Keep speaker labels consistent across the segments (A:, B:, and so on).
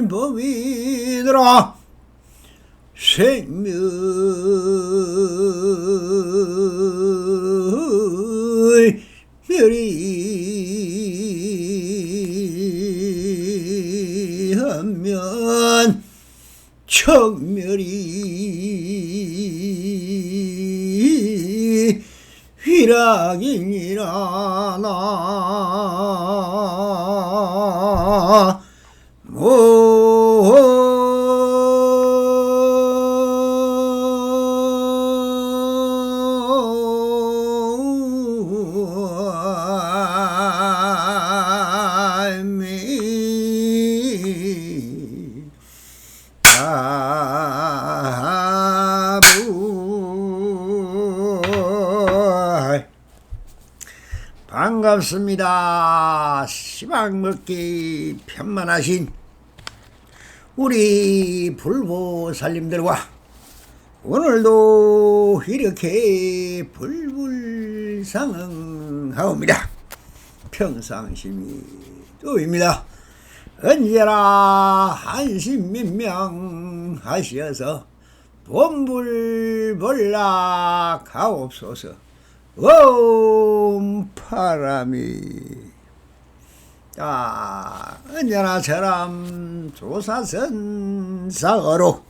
A: 생멸법이더라. 생멸이 하면 청멸이 휘락이니라. 나 반갑습니다. 시방 먹기 편만하신 우리 불보살님들과 오늘도 이렇게 불불상응하옵니다. 평상심이 또입니다. 언제나 한심민명하시어서 본불벌락하옵소서. 파람이 언제나 저람 조사선사어로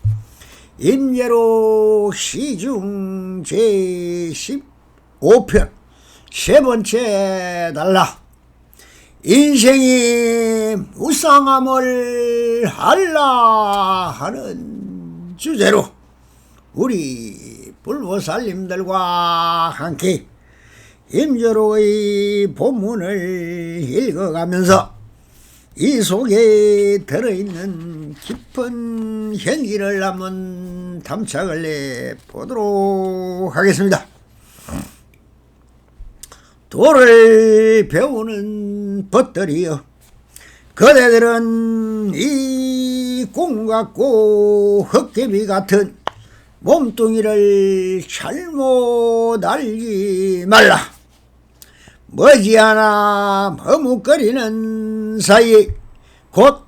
A: 임예로 시중 제15편 세번째 달라 인생이 무쌍함을 할라 하는 주제로 우리 불보살님들과 함께 임조로의 본문을 읽어가면서 이 속에 들어있는 깊은 현기를 한번 탐착을 해보도록 하겠습니다. 도를 배우는 벗들이여 그대들은 이 꿈같고 헛개비 같은 몸뚱이를 잘못 알지 말라. 머지않아 머뭇거리는 사이 곧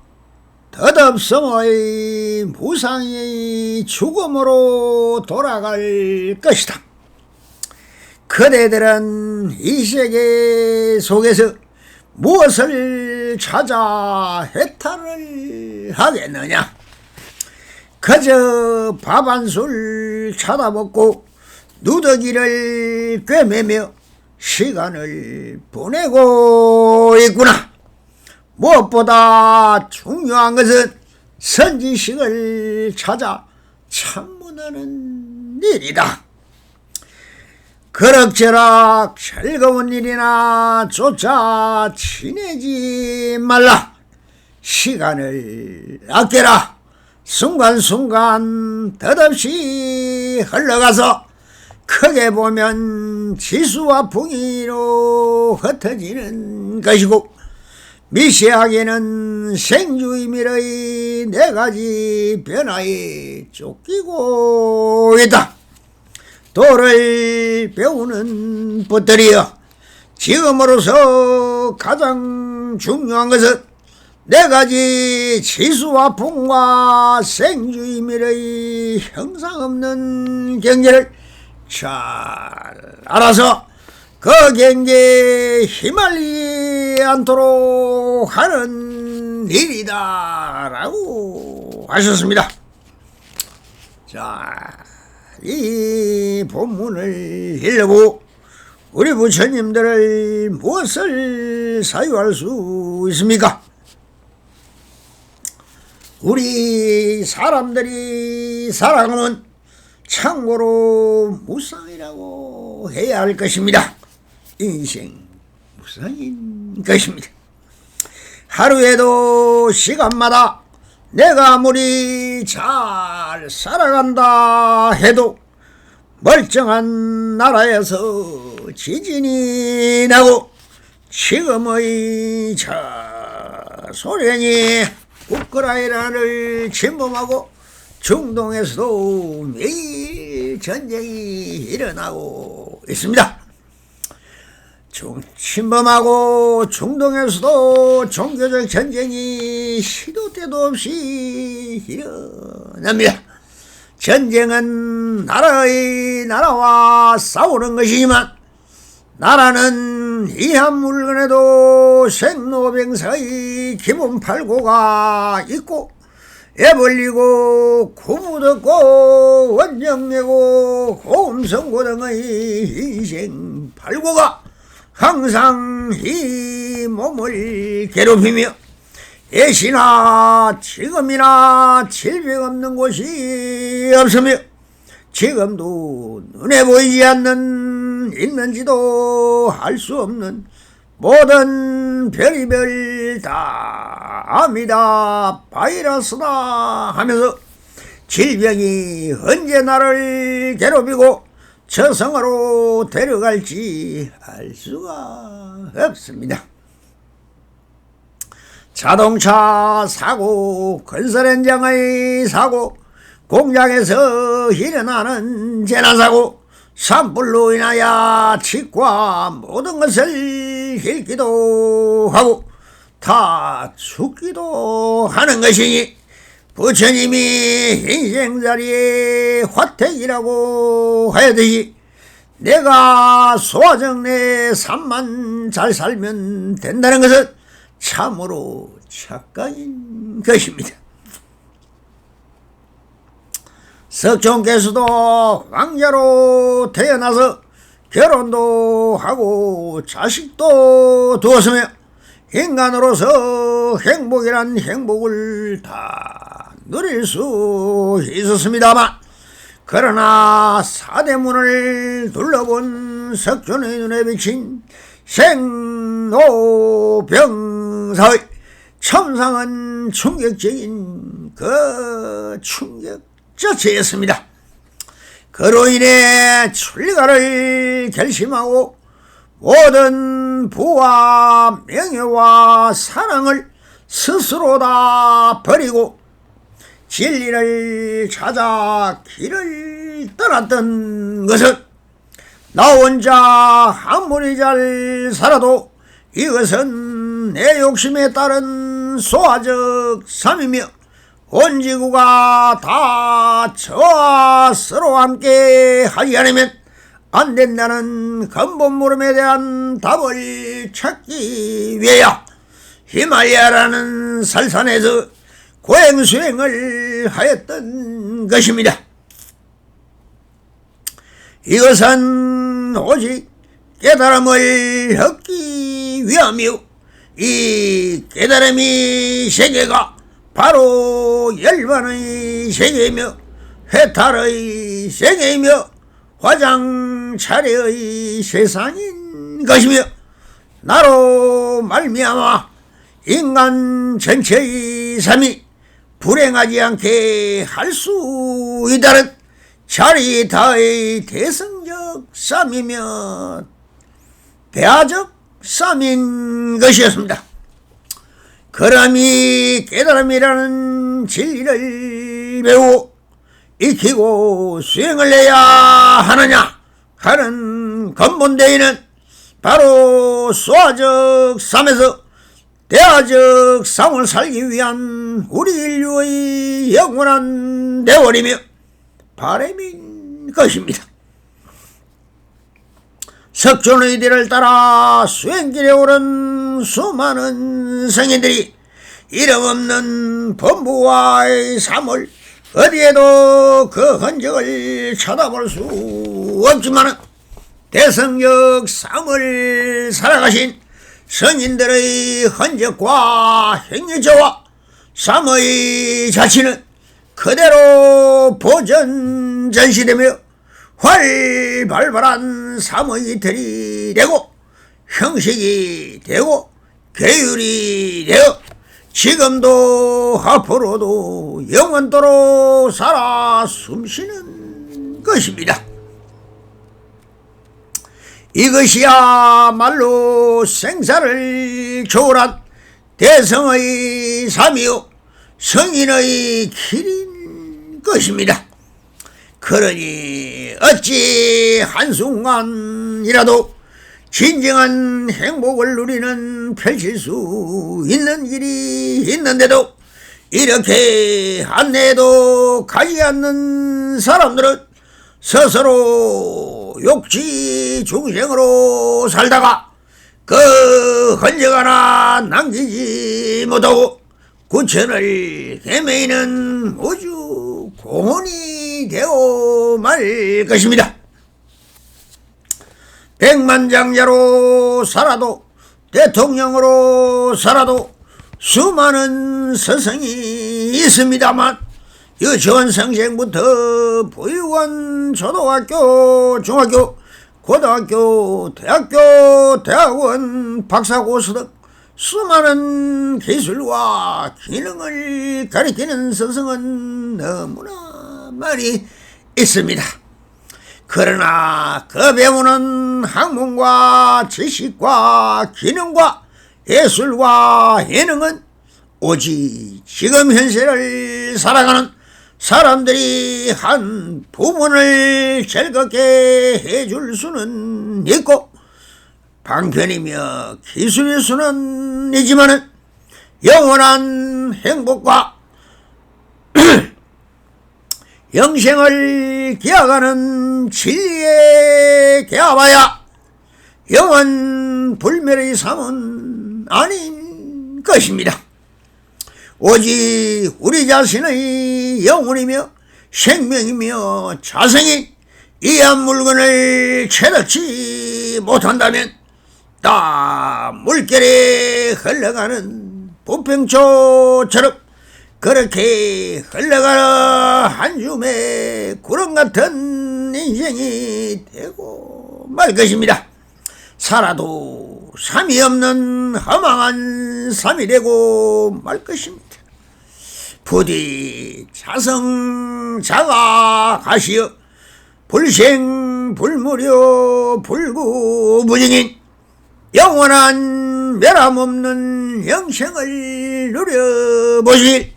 A: 덧없음의 무상의 죽음으로 돌아갈 것이다. 그대들은 이 세계 속에서 무엇을 찾아 해탈을 하겠느냐? 그저 밥 한 술 찾아먹고 누더기를 꿰매며 시간을 보내고 있구나. 무엇보다 중요한 것은 선지식을 찾아 참문하는 일이다. 그럭저럭 즐거운 일이나 쫓아 지내지 말라. 시간을 아껴라. 순간순간 덧없이 흘러가서 크게 보면 지수와 풍이로 흩어지는 것이고 미세하게는 생주의밀의 네 가지 변화에 쫓기고 있다. 도를 배우는 벗들이여 지금으로서 가장 중요한 것은 네 가지 지수와 풍과 생주의밀의 형상 없는 경계를 잘 알아서 그 경계에 휘말리지 않도록 하는 일이다 라고 하셨습니다. 자, 이 본문을 읽고 우리 부처님들을 무엇을 사유할 수 있습니까? 우리 사람들이 살아가는 참고로 무상이라고 해야 할 것입니다. 인생 무상인 것입니다. 하루에도 시간마다 내가 아무리 잘 살아간다 해도 멀쩡한 나라에서 지진이 나고 지금의 저 소련이 우크라이나를 침범하고 중동에서도 매일 전쟁이 일어나고 있습니다. 침범하고 중동에서도 종교적 전쟁이 시도 때도 없이 일어납니다. 전쟁은 나라와 싸우는 것이지만 나라는 이한 물건에도 생로병사의 기본 팔고가 있고 애벌리고 구부듣고 원정내고 고음성고 등의 인생 팔고가 항상 이 몸을 괴롭히며 애시나 지금이나 질병 없는 곳이 없으며 지금도 눈에 보이지 않는 있는지도 알 수 없는 모든 별의별 다 암이다 바이러스다 하면서 질병이 언제 나를 괴롭히고 저승으로 데려갈지 알 수가 없습니다. 자동차 사고, 건설 현장의 사고, 공장에서 일어나는 재난사고, 산불로 인하여 치과 모든 것을 잃기도 하고 다 죽기도 하는 것이니 부처님이 인생자리에 화택이라고 하였듯이 내가 소화정내 삶만 잘 살면 된다는 것은 참으로 착각인 것입니다. 석종께서도 왕자로 태어나서 결혼도 하고 자식도 두었으며 인간으로서 행복이란 행복을 다 누릴 수 있었습니다만 그러나 사대문을 둘러본 석존의 눈에 비친 생로병사의 첨상은 충격적인 그 충격 자체였습니다. 그로 인해 출가를 결심하고 모든 부와 명예와 사랑을 스스로 다 버리고 진리를 찾아 길을 떠났던 것은 나 혼자 아무리 잘 살아도 이것은 내 욕심에 따른 소화적 삶이며 온 지구가 다 저와 서로 함께 하지 않으면 안 된다는 근본 물음에 대한 답을 찾기 위하여 히말라야라는 설산에서 고행수행을 하였던 것입니다. 이것은 오직 깨달음을 얻기 위함이요 이 깨달음의 세계가 바로 열반의 세계이며 회탈의 세계이며 화장차례의 세상인 것이며 나로 말미암아 인간 전체의 삶이 불행하지 않게 할 수 있다는 자리다의 대승적 삶이며 대화적 삶인 것이었습니다. 그러니 깨달음이라는 진리를 배우고 익히고 수행을 해야 하느냐 하는 근본대의는 바로 소화적 삶에서 대화적 삶을 살기 위한 우리 인류의 영원한 대원이며 바람인 것입니다. 석존의 뒤를 따라 수행길에 오른 수많은 성인들이 이름 없는 범부와의 삶을 어디에도 그 흔적을 찾아볼 수 없지만 대성적 삶을 살아가신 성인들의 흔적과 행위저와 삶의 자취는 그대로 보존 전시되며 활발한 삶의 이틀이 되고 형식이 되고 계율이 되어 지금도 앞으로도 영원토록 살아 숨쉬는 것입니다. 이것이야말로 생사를 초월한 대성의 삶이요 성인의 길인 것입니다. 그러니 어찌 한순간이라도 진정한 행복을 누리는 펼칠 수 있는 길이 있는데도 이렇게 안내도 가지 않는 사람들은 스스로 욕지 중생으로 살다가 그 흔적 하나 남기지 못하고 구천을 헤매이는 우주 공원이 되어 말 것입니다. 백만장자로 살아도 대통령으로 살아도 수많은 스승이 있습니다만 유치원생부터 보육원, 초등학교, 중학교, 고등학교, 대학원, 박사고시 등 수많은 기술과 기능을 가리키는 스승은 너무나 많이 있습니다. 그러나 그 배우는 학문과 지식과 기능과 예술과 예능은 오직 지금 현세를 살아가는 사람들이 한 부분을 즐겁게 해줄 수는 있고 방편이며 기술일 수는 있지만은 영원한 행복과 영생을 기약하는 진리에 기약하야 영원 불멸의 삶은 아닌 것입니다. 오직 우리 자신의 영혼이며 생명이며 자성인 이한 물건을 채닫지 못한다면 다 물결에 흘러가는 부평초처럼 그렇게 흘러가는 한 줌의 구름 같은 인생이 되고 말 것입니다. 살아도 삶이 없는 허망한 삶이 되고 말 것입니다. 부디 자성자가하시어 불생불무료 불구무증인 영원한 멸함없는 영생을 누려보시길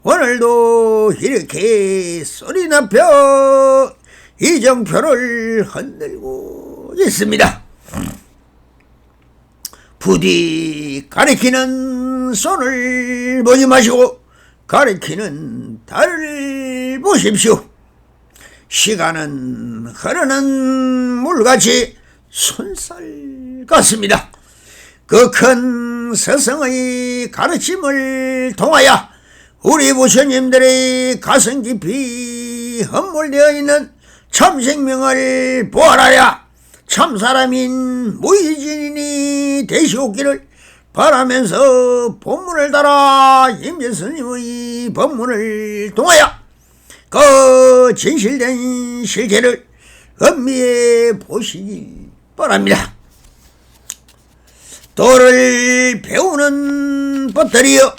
A: 오늘도 이렇게 소리나펴 이정표를 흔들고 있습니다. 부디 가리키는 손을 보지 마시고 가리키는 달을 보십시오. 시간은 흐르는 물같이 손살 같습니다. 그 큰 스승의 가르침을 통하여 우리 부처님들의 가슴 깊이 함몰되어 있는 참생명을 보아라야 참사람인 무의진인이 되시옵기를 바라면서 법문을 따라 임재스님의 법문을 통하여 그 진실된 실체를 음미해 보시기 바랍니다. 도를 배우는 법들이여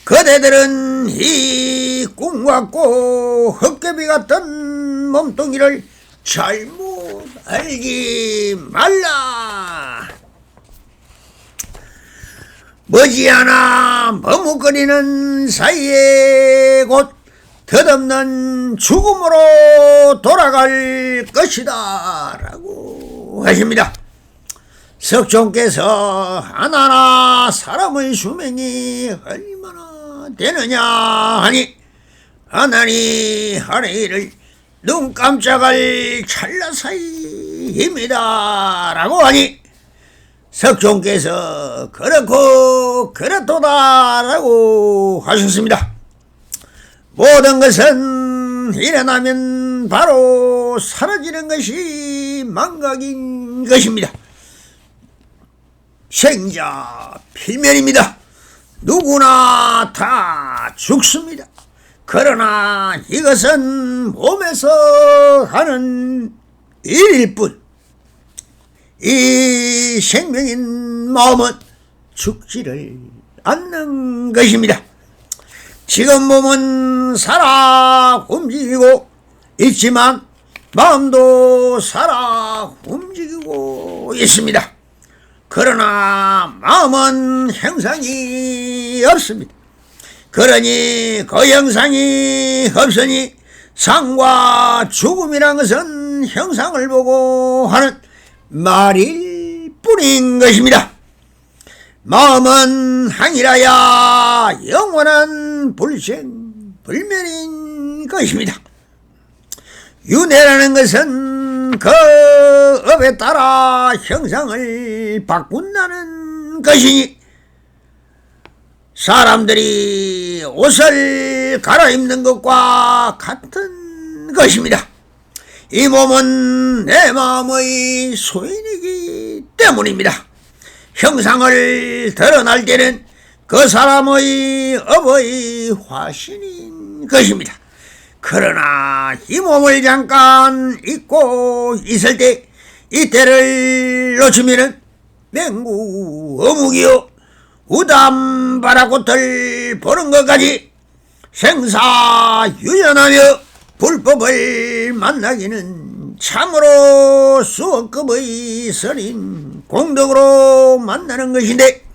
A: 그대들은 이 꿈 같고 헛개비 같은 몸뚱이를 잘못 알지 말라. 머지않아 머뭇거리는 사이에 곧 덧없는 죽음으로 돌아갈 것이다 라고 하십니다. 석종께서 하나하나 사람의 수명이 얼마나 되느냐 하니 하나니 하늘을 눈 깜짝할 찰나 사이입니다 라고 하니 석종께서 그렇고 그렇도다 라고 하셨습니다. 모든 것은 일어나면 바로 사라지는 것이 망각인 것입니다. 생자 필멸입니다. 누구나 다 죽습니다. 그러나 이것은 몸에서 하는 일일 뿐 이 생명인 마음은 죽지를 않는 것입니다. 지금 몸은 살아 움직이고 있지만 마음도 살아 움직이고 있습니다. 그러나 마음은 형상이 없습니다. 그러니 그 형상이 없으니 상과 죽음이란 것은 형상을 보고 하는 말일 뿐인 것입니다. 마음은 항이라야 영원한 불생불멸인 것입니다. 윤회라는 것은 그 업에 따라 형상을 바꾼다는 것이니 사람들이 옷을 갈아입는 것과 같은 것입니다. 이 몸은 내 마음의 소인이기 때문입니다. 형상을 드러날 때는 그 사람의 업의 화신인 것입니다. 그러나 이 몸을 잠깐 잊고 있을 때 이때를 놓치면은 맹구 어묵이요 우담바라꽃을 보는 것까지 생사유연하며 불법을 만나기는 참으로 수억급의 선인 공덕으로 만나는 것인데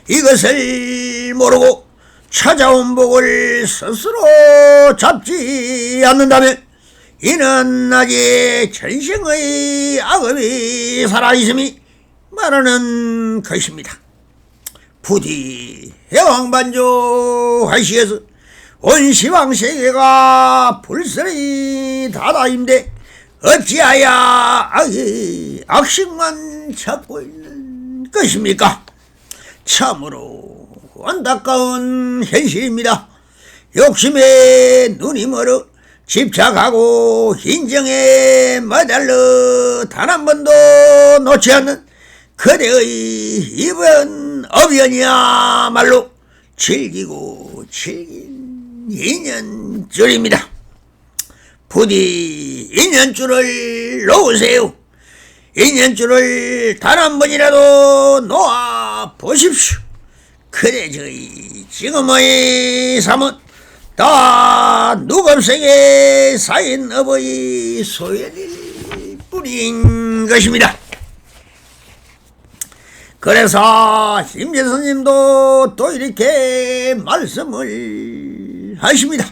A: 이것을 모르고 찾아온 복을 스스로 잡지 않는다면 이는 아직 전생의 악업이 살아있음이 말하는 것입니다. 부디 해왕반조 하시에서 온 시방세계가 불설이 다다임대 어찌하여 악식만 찾고 있는 것입니까? 참으로 안타까운 현실입니다. 욕심에 눈이 멀어 집착하고 인정에 매달려 단 한 번도 놓지 않는 그대의 이번 업연이야말로 즐기고 즐긴 인연줄입니다. 부디 인연줄을 놓으세요. 인연줄을 단 한 번이라도 놓아 보십시오. 그래 저희 지금의 삶은 다 누금생에 쌓인 업의 소연일 뿐인 것입니다. 그래서 심재선님도 또 이렇게 말씀을 하십니다.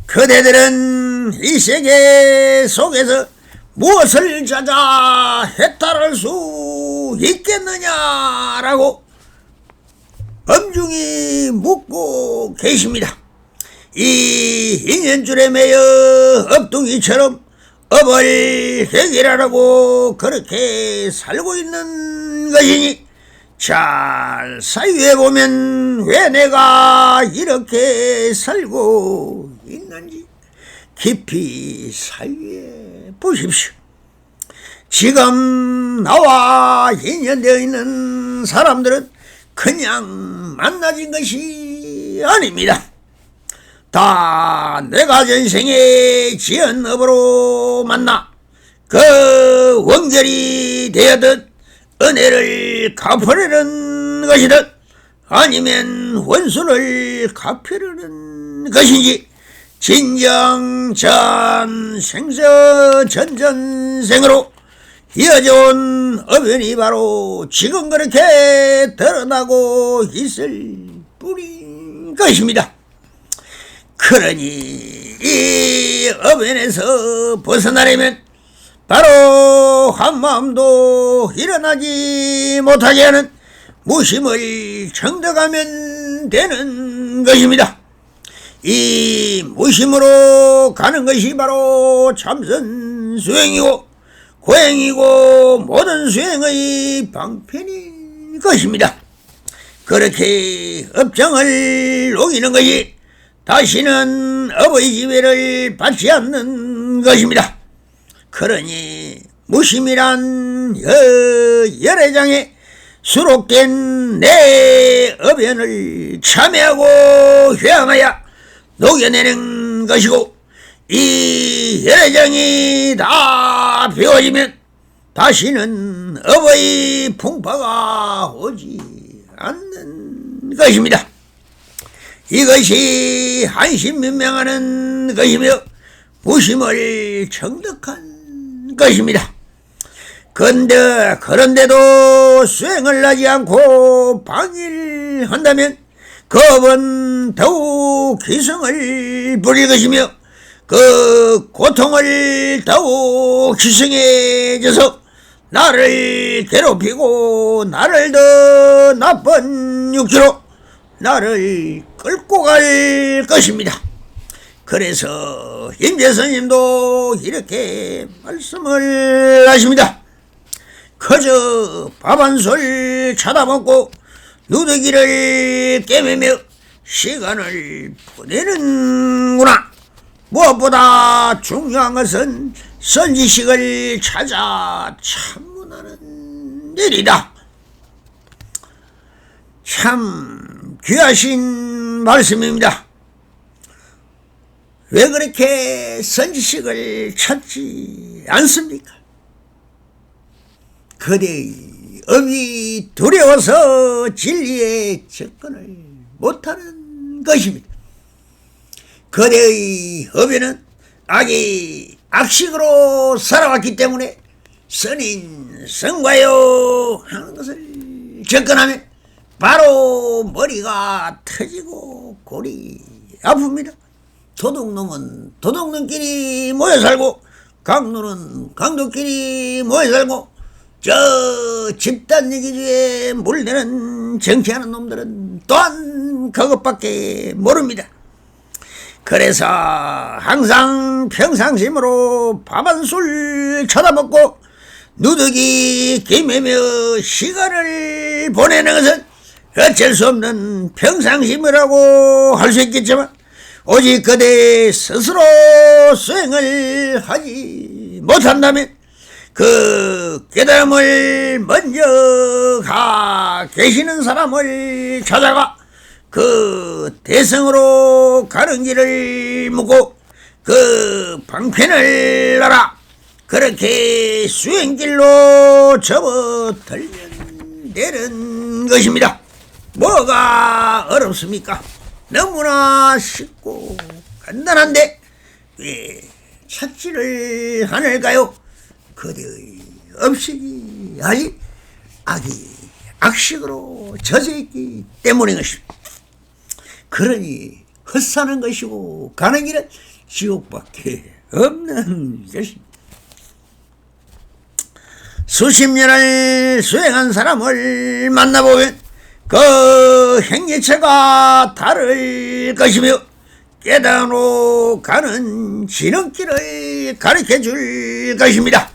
A: 그대들은 이 세계 속에서 무엇을 찾아 해탈할 수 있겠느냐라고 엄중히 묻고 계십니다. 이 인연줄에 매여 업둥이처럼 업을 해결하라고 그렇게 살고 있는 것이니 잘 사유해보면 왜 내가 이렇게 살고 있는지 깊이 사유해 보십시오. 지금 나와 인연되어 있는 사람들은 그냥 만나진 것이 아닙니다. 다 내가 전생에 지은 업으로 만나 그 원결이 되었듯 은혜를 갚으려는 것이든 아니면 원수를 갚으려는 것인지 진정 전생서 전전생으로 이어져온 업연이 바로 지금 그렇게 드러나고 있을 뿐인 것입니다. 그러니 이 업연에서 벗어나려면 바로 한마음도 일어나지 못하게 하는 무심을 정덕하면 되는 것입니다. 이 무심으로 가는 것이 바로 참선 수행이고 고행이고 모든 수행의 방편인 것입니다. 그렇게 업장을 녹이는 것이 다시는 업의 지배를 받지 않는 것입니다. 그러니 무심이란 열애장에 수록된 내 업연을 참여하고 회항하여 녹여내는 것이고 이 열애장이 다 비워지면 다시는 업의 풍파가 오지 않는 것입니다. 이것이 한심민명하는 것이며 무심을 정덕한 것입니다. 그런데도 수행을 하지 않고 방일한다면 그 업은 더욱 기승을 부릴 것이며 그 고통을 더욱 기승해져서 나를 괴롭히고 나를 더 나쁜 육체로 나를 끌고 갈 것입니다. 그래서 임재스님도 이렇게 말씀을 하십니다. 그저 밥 한 술 쳐다먹고 누더기를 깨매며 시간을 보내는구나. 무엇보다 중요한 것은 선지식을 찾아 참문하는 일이다. 참 귀하신 말씀입니다. 왜 그렇게 선지식을 찾지 않습니까? 그대의 업이 두려워서 진리에 접근을 못하는 것입니다. 그대의 업에는 악이 악식으로 살아왔기 때문에 선인 성과요 하는 것을 접근하면 바로 머리가 터지고 골이 아픕니다. 도둑놈은 도둑놈끼리 모여 살고 강도는 강도끼리 모여 살고 저 집단 얘기주에 물대는 정치하는 놈들은 또한 그것밖에 모릅니다. 그래서 항상 평상심으로 밥 한 술 쳐다먹고 누더기 기매며 시간을 보내는 것은 어쩔 수 없는 평상심이라고 할 수 있겠지만 오직 그대 스스로 수행을 하지 못한다면 그 깨달음을 먼저 가 계시는 사람을 찾아가 그 대성으로 가는 길을 묻고 그 방편을 알아 그렇게 수행길로 접어들면 되는 것입니다. 뭐가 어렵습니까? 너무나 쉽고 간단한데 왜 찾지를 않을까요? 그대의 업식이 아직 악이 악식으로 젖어있기 때문인 것입니다. 그러니 헛사는 것이고 가는 길은 지옥밖에 없는 것입니다. 수십 년을 수행한 사람을 만나보면 그 행위처가 다를 것이며 깨달음으로 가는 지름길을 가르쳐줄 것입니다.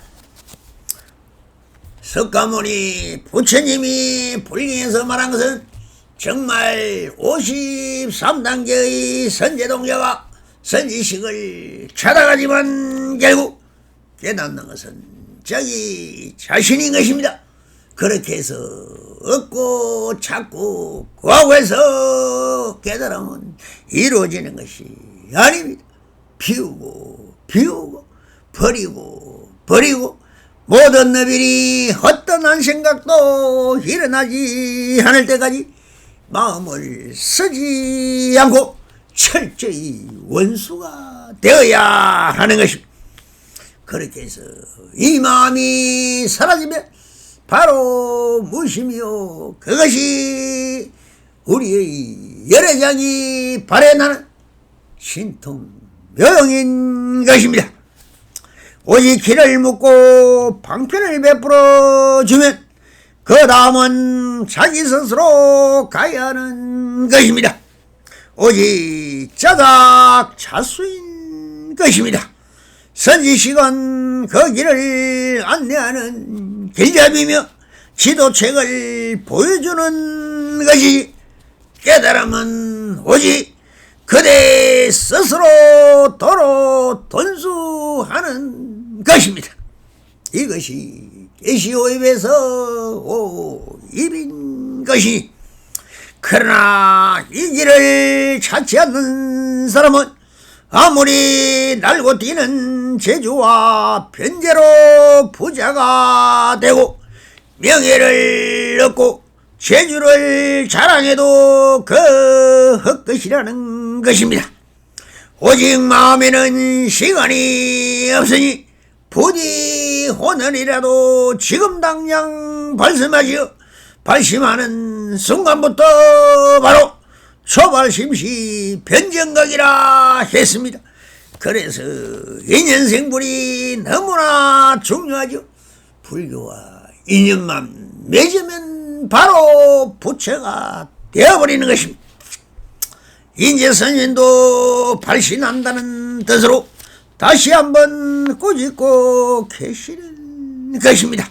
A: 석가모니 부처님이 불경에서 말한 것은 정말 53단계의 선제동자가 선지식을 찾아가지만 결국 깨닫는 것은 자기 자신인 것입니다. 그렇게 해서 얻고 찾고 구하고 해서 깨달음은 이루어지는 것이 아닙니다. 비우고 버리고 모든 너비리 헛되는 생각도 일어나지 않을 때까지 마음을 쓰지 않고 철저히 원수가 되어야 하는 것입니다. 그렇게 해서 이 마음이 사라지면 바로 무심이요 그것이 우리의 열애장이 발해나는 신통명인 것입니다. 오직 길을 묻고 방편을 베풀어 주면 그 다음은 자기 스스로 가야 하는 것입니다. 오직 자각자수인 것입니다. 선지식은 그 길을 안내하는 길잡이며 지도책을 보여주는 것이 깨달음은 오직 그대 스스로 도로 돈수하는 것입니다. 이것이 계시오입에서 오입인 것이 그러나 이 길을 찾지 않는 사람은 아무리 날고 뛰는 재주와 변제로 부자가 되고 명예를 얻고 재주를 자랑해도 그 헛것이라는 것입니다. 오직 마음에는 시간이 없으니 부디 오늘이라도 지금 당장 발심하시어 발심하는 순간부터 바로 초발심시 변정각이라 했습니다. 그래서 인연생불이 너무나 중요하죠. 불교와 인연만 맺으면 바로 부처가 되어버리는 것입니다. 인재선인도 발신한다는 뜻으로 다시 한번 꾸짖고 계시는 것입니다.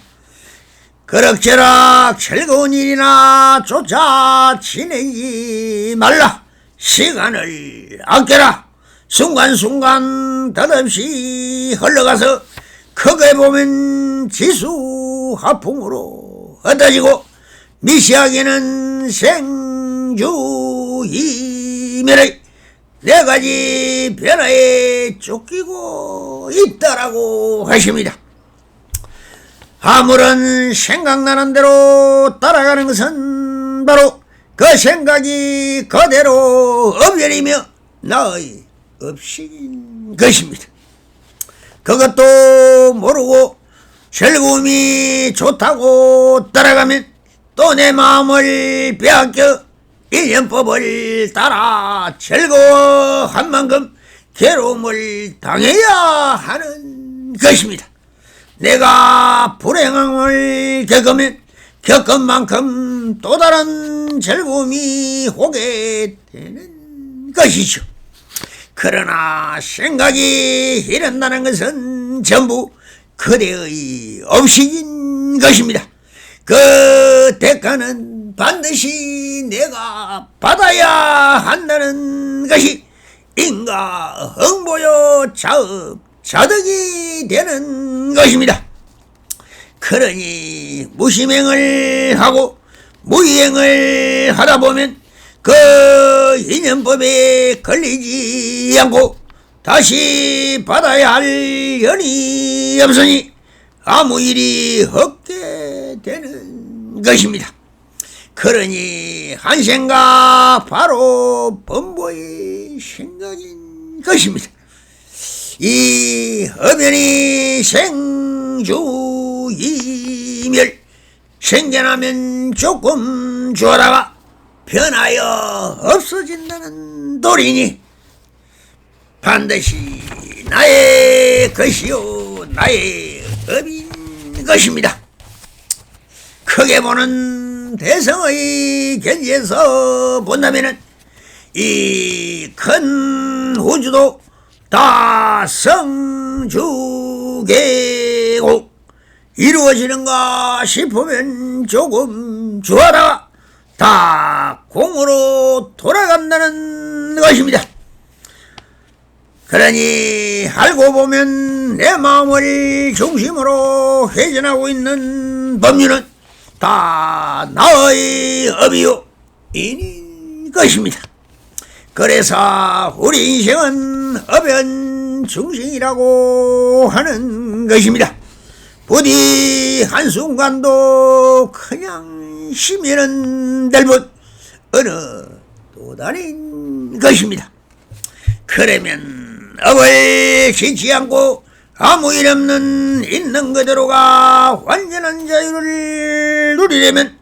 A: 그럭저럭 즐거운 일이나 쫓아 지내지 말라. 시간을 아껴라. 순간순간 덧없이 흘러가서 크게 보면 지수화풍으로 흩어지고 미시하게는 생주이멸의 네 가지 변화에 쫓기고 있다라고 하십니다. 아무런 생각나는 대로 따라가는 것은 바로 그 생각이 그대로 업열이며 나의 업식인 것입니다. 그것도 모르고 즐거움이 좋다고 따라가면 또 내 마음을 빼앗겨 일련법을 따라 즐거워한 만큼 괴로움을 당해야 하는 것입니다. 내가 불행함을 겪으면 겪은 만큼 또 다른 즐거움이 오게 되는 것이죠. 그러나 생각이 이른다는 것은 전부 그대의 업식인 것입니다. 그 대가는 반드시 내가 받아야 한다는 것이 인가 흥보요 자업 자득이 되는 것입니다. 그러니 무심행을 하고 무이행을 하다 보면 그 인연법에 걸리지 않고 다시 받아야 할 연이 없으니 아무 일이 없게 되는 것입니다. 그러니 한 생각 바로 범보의 생각인 것입니다. 이 허변이 생주이멸 생겨나면 조금 주어다가 변하여 없어진다는 도리니 반드시 나의 것이요 나의 업인 것입니다. 크게 보는 대성의 견지에서 본다면은 이 큰 우주도 다 성주계고 이루어지는가 싶으면 조금 주하다가 다 공으로 돌아간다는 것입니다. 그러니 알고 보면 내 마음을 중심으로 회전하고 있는 법륜은 다 나의 업이요 인인 것입니다. 그래서 우리 인생은 업연중생이라고 하는 것입니다. 부디 한순간도 그냥 쉬면은 될 것 어느 또 다른 것입니다. 그러면 업을 짓지 않고 아무 일 없는 있는 그대로가 완전한 자유를 누리려면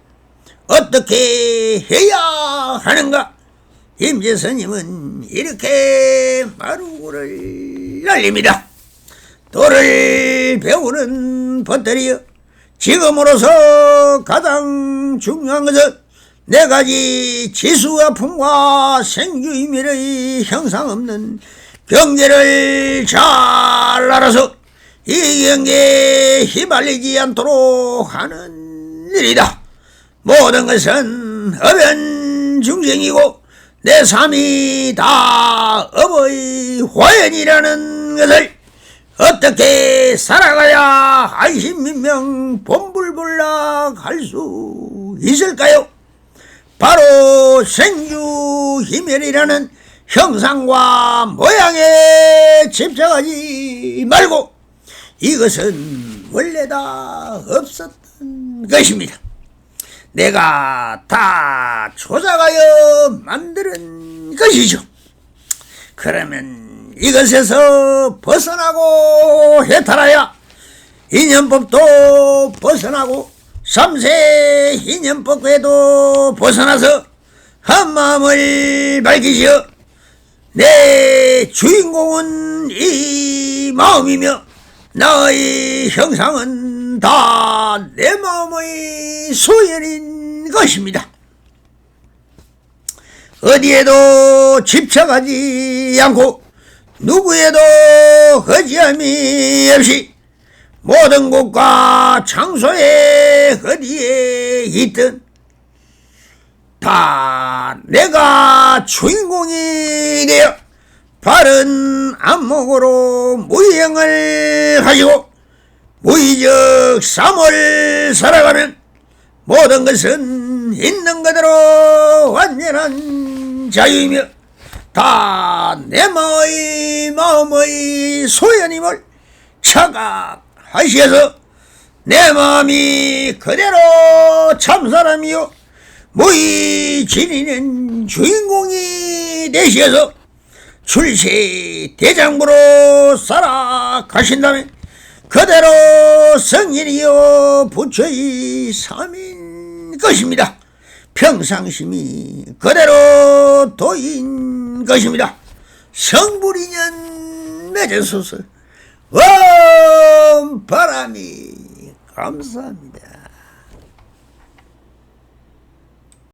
A: 어떻게 해야 하는가? 임재스님은 이렇게 마루를 날립니다. 도를 배우는 벗들이여 지금으로서 가장 중요한 것은 네 가지 지수화풍과 생주이멸의 형상 없는 경계를 잘 알아서 이 경계에 휘말리지 않도록 하는 일이다. 모든 것은 업연중생이고 내 삶이 다 업의 화연이라는 것을 어떻게 살아가야 안심민명 본불불락 할 수 있을까요? 바로 생주희멸이라는 형상과 모양에 집착하지 말고 이것은 원래 다 없었던 것입니다. 내가 다 조작하여 만드는 것이죠. 그러면 이것에서 벗어나고 해탈하여 인연법도 벗어나고 삼세 인연법에도 벗어나서 한마음을 밝히시어 내 주인공은 이 마음이며 나의 형상은 다 내 마음의 소연인 것입니다. 어디에도 집착하지 않고 누구에도 거지함이 없이 모든 곳과 장소에 어디에 있든 다 내가 주인공이 되어 바른 안목으로 무행을 하시고 무의적 삶을 살아가면 모든 것은 있는 그대로 완전한 자유이며 다 내 마음의 소연임을 착각하시어서 내 마음이 그대로 참사람이요 무의 지니는 주인공이 되시어서 출세 대장부로 살아가신다면 그대로 성인이요 부처의 삼인 것입니다. 평상심이 그대로 도인 것입니다. 성불인연 맺으소서. 바람이 감사합니다.